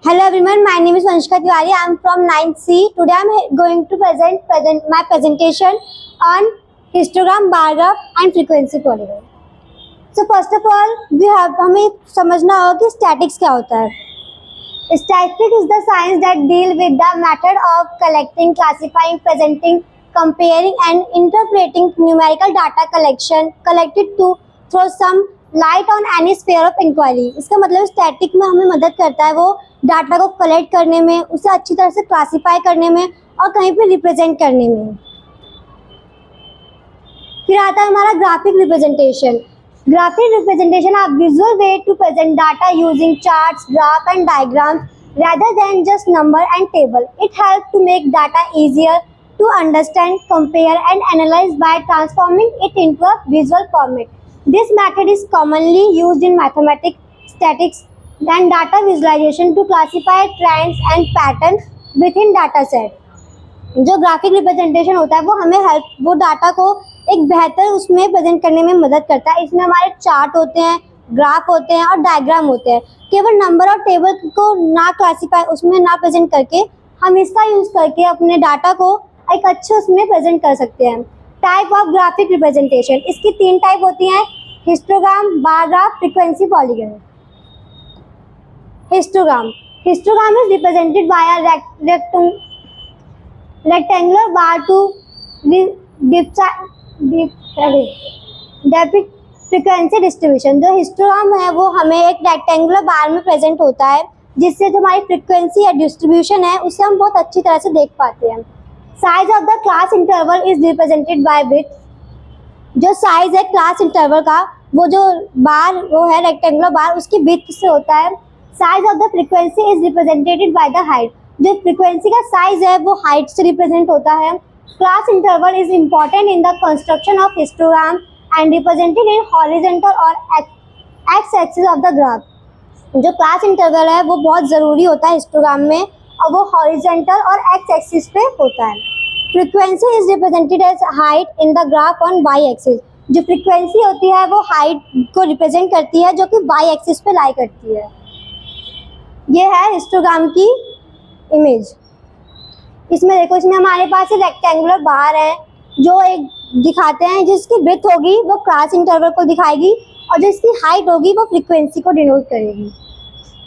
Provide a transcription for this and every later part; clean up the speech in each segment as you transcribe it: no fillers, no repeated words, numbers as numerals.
Hello everyone, my name is Vanshika Tiwari. I am from 9th C. Today I am going to present my presentation on histogram, bar graph and frequency polygon. So first of all, हमें समझना होगा कि statics क्या होता है. Statistics is the science that deal with the method of collecting, classifying, presenting, comparing and interpreting numerical data collected through some light on any sphere of inquiry. इसका मतलब static में हमें मदद करता है वो डाटा को कलेक्ट करने में, उसे अच्छी तरह से क्लासीफाई करने में और कहीं पे रिप्रेजेंट करने में. फिर आता है हमारा graphic representation. Graphic representation are visual way to present data using charts, graph and diagrams rather than just number and table. It helps to make data easier to understand, compare and analyze by transforming it into a visual format. This method is commonly used in mathematics, statistics and data visualization to classify trends and patterns within data set. जो graphic representation होता है वो data को एक बेहतर उसमें present करने में मदद करता है. इसमें हमारे चार्ट होते हैं, ग्राफ होते हैं और डायग्राम होते हैं. केवल नंबर और टेबल को ना क्लासीफाई उसमें ना प्रेजेंट करके हम इसका यूज करके अपने डाटा को एक अच्छे उसमें प्रेजेंट कर सकते हैं. टाइप ऑफ ग्राफिक रिप्रेजेंटेशन, इसकी 3 टाइप होती हैं: histogram, bar graph, frequency polygon. Histogram is represented bye a rectangular bar to depict frequency distribution. जो हिस्टोग्राम है वो हमें एक रेक्टेंगुलर बार में प्रेजेंट होता है, जिससे जो हमारी फ्रीक्वेंसी या डिस्ट्रीब्यूशन है उसे हम बहुत अच्छी तरह से देख पाते हैं. Size of the class interval is represented bye width. जो साइज है क्लास इंटरवल का, वो जो बार वो है रेक्टेंगुलर बार, उसकी विड्थ से होता है. Size of the frequency is represented by the height. जो फ्रीक्वेंसी का साइज है वो हाइट से रिप्रेजेंट होता है. Class interval is important in the construction of histogram and represented in horizontal और x axis of the graph. जो class interval है वो बहुत ज़रूरी होता है हिस्टोग्राम में, और वो हॉरिजॉन्टल और एक्स एक्सिस पे होता है. Frequency is represented as height in the graph on Y axis. जो फ्रीक्वेंसी होती है वो हाइट को रिप्रेजेंट करती है, जो कि वाई एक्सिस पे लाई करती है. ये है हिस्टोग्राम की इमेज. इसमें देखो, इसमें हमारे पास एक रेक्टेंगुलर बार है जो एक दिखाते हैं, जिसकी विड्थ होगी वो क्लास इंटरवल को दिखाएगी और जिसकी हाइट होगी वो फ्रीक्वेंसी को डिनोट करेगी.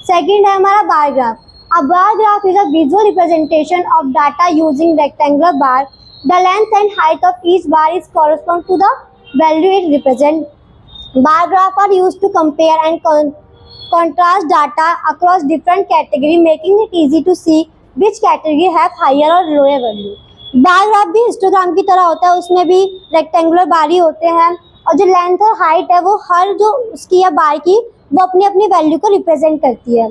सेकंड है हमारा bar graph. A bar graph is a visual representation of data using rectangular bar. The length and height of each bar is correspond to the value it represent. Bar graph are used to compare and contrast data across different category, making it easy to see which category have higher or lower value. Bar graph भी histogram की तरह होता है, उसमें भी rectangular बार ही होते हैं, और जो लेंथ और हाइट है वो हर जो उसकी या बार की वो अपनी अपनी वैल्यू को रिप्रेजेंट करती है.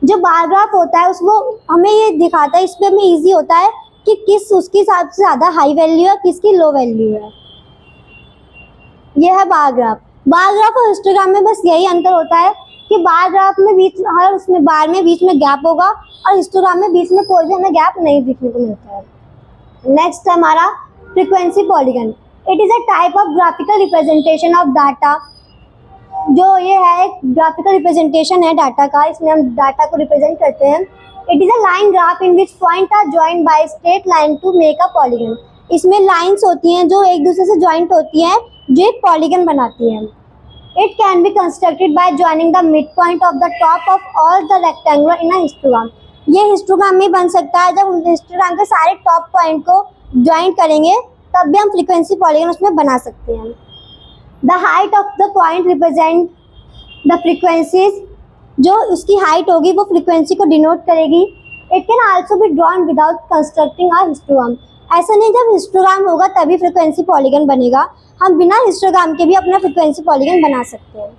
जो बार ग्राफ होता है उसको हमें ये दिखाता है, इसमें हमें ईजी होता है कि किस उसकी सबसे ज़्यादा हाई वैल्यू है, किसकी लो वैल्यू है. यह है बार ग्राफ. बार ग्राफ और हिस्टोग्राम में बस यही अंतर होता है कि बार ग्राफ में बीच हर उसमें बार में बीच में गैप होगा और हिस्टोग्राम में बीच में कोई भी हमें गैप नहीं दिखने को मिलता है. नेक्स्ट है हमारा frequency polygon. It is a type of graphical representation of data. जो ये है एक ग्राफिकल रिप्रेजेंटेशन है डाटा का, इसमें हम डाटा को रिप्रेजेंट करते हैं. It is a line graph in which point are joint by straight line to make a polygon. इसमें लाइन्स होती हैं जो एक दूसरे से ज्वाइंट होती हैं, जो एक पॉलीगन बनाती हैं. It can be constructed by joining the midpoint of the top of all the rectangular in a histogram. ये हिस्टोग्राम में बन सकता है. जब हम हिस्टोग्राम के सारे टॉप पॉइंट को ज्वाइन करेंगे तब भी हम फ्रीक्वेंसी पॉलीगन उसमें बना सकते हैं. The height of the point represent the frequencies. जो उसकी हाइट होगी वो फ्रीक्वेंसी को डिनोट करेगी. It can also be drawn without constructing a histogram. ऐसा नहीं जब हिस्टोग्राम होगा तभी फ्रीक्वेंसी पॉलीगन बनेगा, हम बिना हिस्टोग्राम के भी अपना फ्रीक्वेंसी पॉलीगन बना सकते हैं.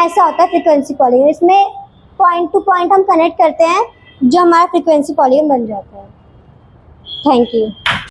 ऐसा होता है फ्रीक्वेंसी पॉलीगन. इसमें पॉइंट टू पॉइंट हम कनेक्ट करते हैं जो हमारा फ्रीक्वेंसी पॉलीगन बन जाता है. Thank you.